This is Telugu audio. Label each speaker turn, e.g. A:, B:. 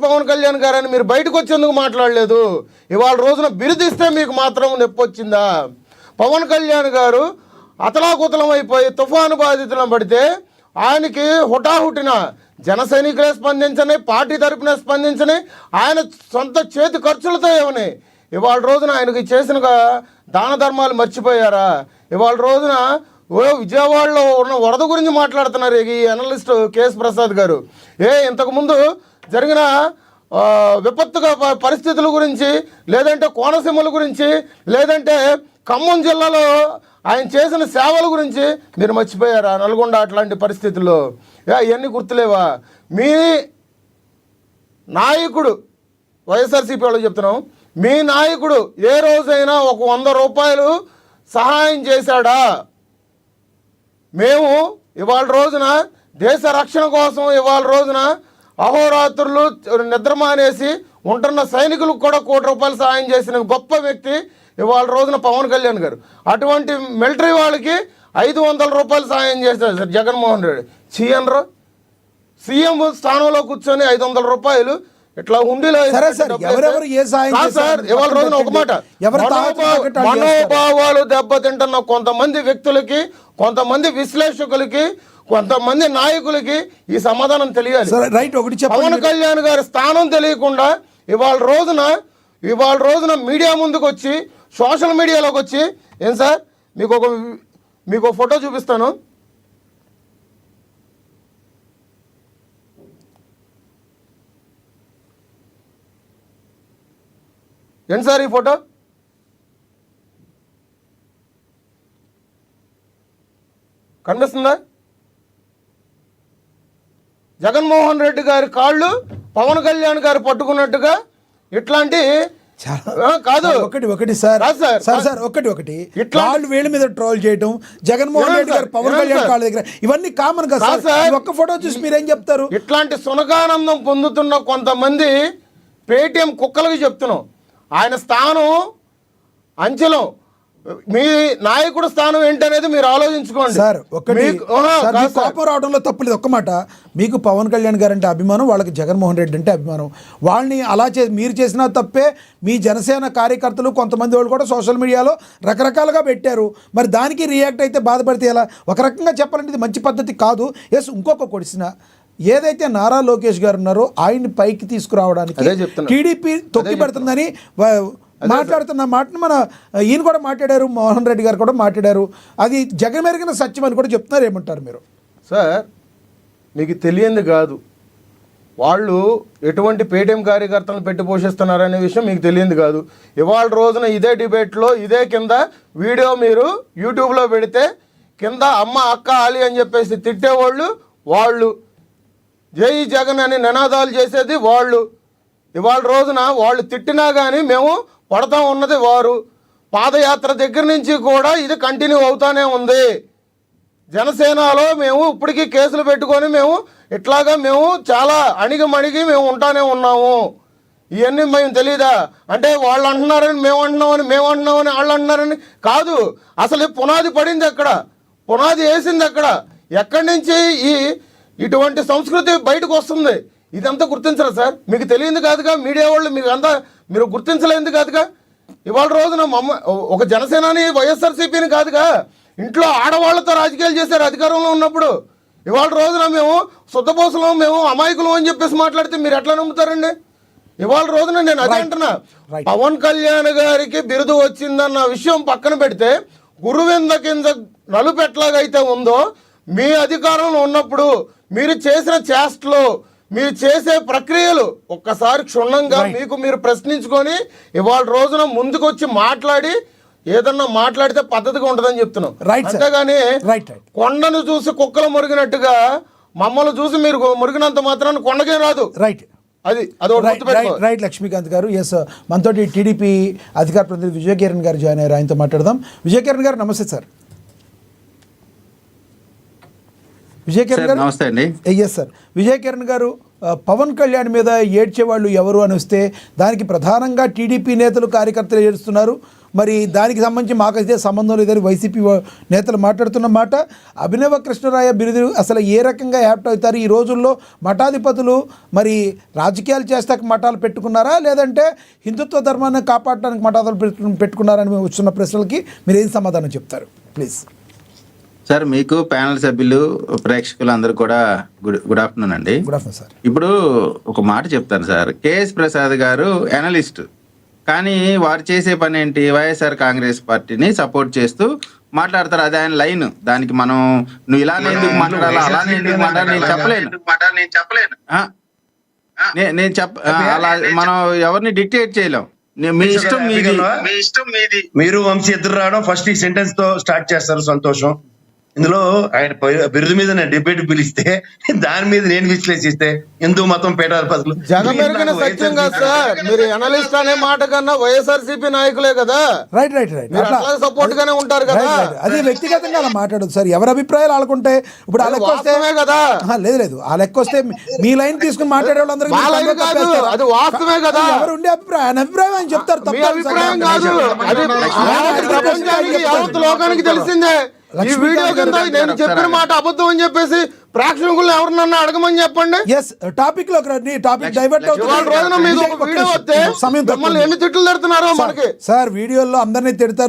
A: పవన్ కళ్యాణ్ గారని మీరు బయటకు వచ్చేందుకు మాట్లాడలేదు. ఇవాళ రోజున బిరుదిస్తే మీకు మాత్రం నొప్పి వచ్చిందా? పవన్ కళ్యాణ్ గారు అతలాకుతలం అయిపోయి తుఫాను బాధితులను పడితే ఆయనకి హుటాహుటిన జన సైనికులే స్పందించని, పార్టీ తరపున స్పందించని, ఆయన సొంత చేతి ఖర్చులతో ఏమని ఇవాళ రోజున ఆయనకి చేసిన దాన ధర్మాలు మర్చిపోయారా? ఇవాళ రోజున విజయవాడలో ఉన్న వరద గురించి మాట్లాడుతున్నారు ఈ అనలిస్ట్ కేఎస్ ప్రసాద్ గారు. ఇంతకుముందు జరిగిన విపత్తుగా పరిస్థితుల గురించి, లేదంటే కోనసీమల గురించి, లేదంటే ఖమ్మం జిల్లాలో ఆయన చేసిన సేవల గురించి మీరు మర్చిపోయారా? నల్గొండ అట్లాంటి పరిస్థితుల్లో ఇవన్నీ గుర్తులేవా? మీ నాయకుడు వైఎస్ఆర్సీపీ వాళ్ళు చెప్తున్నాం, మీ నాయకుడు ఏ రోజైనా ఒక 100 రూపాయలు సహాయం చేశాడా? మేము ఇవాళ రోజున దేశ రక్షణ కోసం ఇవాళ రోజున అహోరాత్రులు నిద్ర మానేసి ఉంటున్న సైనికులకు కూడా 1 కోటి రూపాయలు సహాయం చేసిన గొప్ప వ్యక్తి ఇవాళ రోజున పవన్ కళ్యాణ్ గారు. అటువంటి మిలిటరీ వాళ్ళకి 500 రూపాయలు సహాయం చేశారు సార్ జగన్మోహన్ రెడ్డి. సీఎం స్థానంలో కూర్చొని 500 రూపాయలు ఇట్లా ఉండిలో సార్. ఇవాళ రోజున ఒక మాట, మనోభావాలు దెబ్బతింటున్న కొంతమంది వ్యక్తులకి, కొంతమంది విశ్లేషకులకి, కొంతమంది నాయకులకి ఈ సమాధానం తెలియాలి. పవన్ కళ్యాణ్ గారి స్థానం తెలియకుండా ఇవాళ రోజున మీడియా ముందుకు వచ్చి, సోషల్ మీడియాలోకి వచ్చి, ఏం సార్ మీకు ఫోటో చూపిస్తాను. ఏంటి సార్ ఈ ఫోటో? కనిపిస్తుందా? జగన్మోహన్ రెడ్డి గారి కాళ్ళు పవన్ కళ్యాణ్ గారు పట్టుకున్నట్టుగా ఇట్లాంటి కాదు.
B: ఒకటి సార్ ఒకటి కాళ్ళు వేళ్ళ మీద ట్రోల్ చేయడం, జగన్మోహన్ రెడ్డి గారు పవన్ కళ్యాణ్ కాళ్ళ దగ్గర, ఇవన్నీ కామన్ కదా సార్. ఒక్క ఫోటో చూసి మీరేం చెప్తారు?
A: ఇట్లాంటి సునకానందం పొందుతున్న కొంతమంది పేటీఎం కుక్కలకి చెప్తున్నాం, ఆయన స్థానం అంచెలో మీ నాయకుడు స్థానం ఏంటనేది మీరు ఆలోచించుకోండి
B: సార్. కోపం రావడంలో తప్పులేదు. ఒక్క మాట, మీకు పవన్ కళ్యాణ్ గారు అంటే అభిమానం, వాళ్ళకి జగన్మోహన్ రెడ్డి అంటే అభిమానం. వాళ్ళని అలా మీరు చేసిన తప్పే మీ జనసేన కార్యకర్తలు కొంతమంది వాళ్ళు కూడా సోషల్ మీడియాలో రకరకాలుగా పెట్టారు. మరి దానికి రియాక్ట్ అయితే బాధపడితే ఎలా? ఒక రకంగా చెప్పాలంటే ఇది మంచి పద్ధతి కాదు. ఇంకొక క్వశ్చన్, ఏదైతే నారా లోకేష్ గారు ఉన్నారో ఆయన్ని పైకి తీసుకురావడానికి టీడీపీ తొక్కి పెడుతుందని మాట్లాడుతున్న మాటను ఈయన కూడా మాట్లాడారు, మోహన్ రెడ్డి గారు కూడా మాట్లాడారు. అది జగమెరిగిన సత్యం అని కూడా చెప్తున్నారు. ఏమంటారు మీరు?
A: సార్, మీకు తెలియంది కాదు, వాళ్ళు ఎటువంటి పేటీఎం కార్యకర్తలను పెట్టి పోషిస్తున్నారనే విషయం మీకు తెలియంది కాదు. ఇవాళ రోజున ఇదే డిబేట్లో ఇదే కింద వీడియో మీరు యూట్యూబ్లో పెడితే కింద అమ్మ అక్క ఆలి అని చెప్పేసి తిట్టేవాళ్ళు వాళ్ళు, జై జగన్ అని నినాదాలు చేసేది వాళ్ళు. ఇవాళ రోజున వాళ్ళు తిట్టినా కానీ మేము పడతా ఉన్నది వారు. పాదయాత్ర దగ్గర నుంచి కూడా ఇది కంటిన్యూ అవుతానే ఉంది. జనసేనలో మేము ఇప్పటికీ కేసులు పెట్టుకొని మేము చాలా అణిగి మేము ఉంటానే ఉన్నాము. ఇవన్నీ మేము తెలీదా? అంటే వాళ్ళు అంటున్నారని మేము అంటున్నామని వాళ్ళు అంటున్నారని కాదు. అసలు పునాది పడింది ఎక్కడ? పునాది వేసింది ఎక్కడ? ఎక్కడి నుంచి ఇటువంటి సంస్కృతి బయటకు వస్తుంది? ఇదంతా గుర్తించరా సార్? మీకు తెలియదు కాదుగా, మీడియా వాళ్ళు మీరు గుర్తించలేదు కాదుగా. ఇవాళ రోజున ఒక జనసేనాని వైఎస్ఆర్సీపీని కాదుగా, ఇంట్లో ఆడవాళ్లతో రాజకీయాలు చేశారు అధికారంలో ఉన్నప్పుడు. ఇవాళ రోజున మేము శుద్ధపోసలం, మేము అమాయకులం అని చెప్పేసి మాట్లాడితే మీరు ఎట్లా నమ్ముతారండి? ఇవాళ రోజున నేను అదే అంటున్నా, పవన్ కళ్యాణ్ గారికి బిరుదు వచ్చిందన్న విషయం పక్కన పెడితే, గురువింద కింద నలుపు ఎట్లాగైతే ఉందో, మీ అధికారంలో ఉన్నప్పుడు మీరు చేసిన చేష్టలు, మీరు చేసే ప్రక్రియలు ఒక్కసారి క్షుణ్ణంగా మీరు ప్రశ్నించుకొని ఇవాళ రోజున ముందుకొచ్చి మాట్లాడి ఏదన్నా మాట్లాడితే పద్ధతిగా ఉంటుందని చెప్తున్నాం. అంతేగాని కొండను చూసి కుక్కలు మురిగినట్టుగా మమ్మల్ని చూసి మీరు మురిగినంత మాత్రాన్ని కొండకే రాదు.
B: రైట్ లక్ష్మీకాంత్ గారు. మనతోటి టీడీపీ అధికార ప్రతినిధి విజయకిరణ్ గారు జాయిన్ అయ్యారు, ఆయనతో మాట్లాడదాం. విజయకిరణ్ గారు నమస్తే సార్. విజయకిరణ్ గారు
C: నమస్తే అండి.
B: Yes sir. విజయకిరణ్ గారు, పవన్ కళ్యాణ్ మీద ఏడ్చేవాళ్ళు ఎవరు అని వస్తే దానికి ప్రధానంగా టీడీపీ నేతలు కార్యకర్తలు ఏడుస్తున్నారు. మరి దానికి సంబంధించి మాకైతే సంబంధం లేదని వైసీపీ నేతలు మాట్లాడుతున్న మాట. అభినవ కృష్ణరాయ బిరుదు అసలు ఏ రకంగా యాప్ట్ అవుతారు? ఈ రోజుల్లో మఠాధిపతులు మరి రాజకీయాలు చేస్తాక మఠాలు పెట్టుకున్నారా, లేదంటే హిందుత్వ ధర్మాన్ని కాపాడడానికి మఠాలు పెట్టుకున్నారని వస్తున్న ప్రశ్నలకి మీరు ఏం సమాధానం చెప్తారు ప్లీజ్?
C: సార్, మీకు ప్యానల్ సభ్యులు, ప్రేక్షకులు అందరూ కూడా గుడ్ ఆఫ్టర్నూన్ అండి.
B: Good afternoon sir.
C: ఇప్పుడు ఒక మాట చెప్తాను సార్. కేఎస్ ప్రసాద్ గారు అనలిస్ట్, కానీ వారు చేసే పని ఏంటి? వైఎస్ఆర్ కాంగ్రెస్ పార్టీని సపోర్ట్ చేస్తూ మాట్లాడతారు. అది ఆయన లైన్. దానికి మనం నువ్వు ఇలానే ఎందుకు మాట్లాడాలి, అలానే ఎందుకు మాట్లాడాలి నేను చెప్పలేను. అలా మనం ఎవరిని డిక్టేట్ చేయలేం. మీ ఇష్టం మీది.
D: మీరు వంశీ ఎదురు రావడం ఫస్ట్ ఈ సెంటెన్స్ తో స్టార్ట్ చేస్తారు, సంతోషం. ఇందులో ఆయన బిరుదు మీద నేను డిబేట్ పిలిస్తే దాని మీద నేను విశ్లేషిస్తే హిందూ మతం పీఠాధిపతులు
A: జగమెరిగిన సత్యం కాదు సార్. మీరు అనలిస్ట్ అనే మాట కన్నా వైఎస్ఆర్సీపీ నాయకులే కదా.
B: రైట్.
A: సపోర్ట్ గానే ఉంటారు కదా.
B: అది వ్యక్తిగతంగా అలా మాట్లాడదు సార్. ఎవరి అభిప్రాయాలు ఆడుకుంటే ఇప్పుడు ఆ లెక్క వస్తే
A: కదా.
B: లేదు ఆ లెక్క వస్తే మీ లైన్ తీసుకుని మాట్లాడే వాళ్ళందరూ
A: అది వాస్తవమే కదా.
B: ఎవరు ఉండే అభిప్రాయం ఆయన చెప్తారు.
A: మీ అభిప్రాయం కాదు, అది ప్రపంచానికి యావత్ లోకానికి తెలిసిందే. ఈ వీడియో కింద నేను చెప్పిన మాట అబద్ధం అని చెప్పేసి ప్రేక్షకులు ఎవరినన్నా అడగమని చెప్పండి.
B: టాపిక్ లో డైవర్ట్
A: రోజున మీకు వీడియో వస్తే మిమ్మల్ని ఎన్ని తిట్లు తిడుతున్నారో మనకి
B: సార్. వీడియోలో అందరినీ తిడతారు.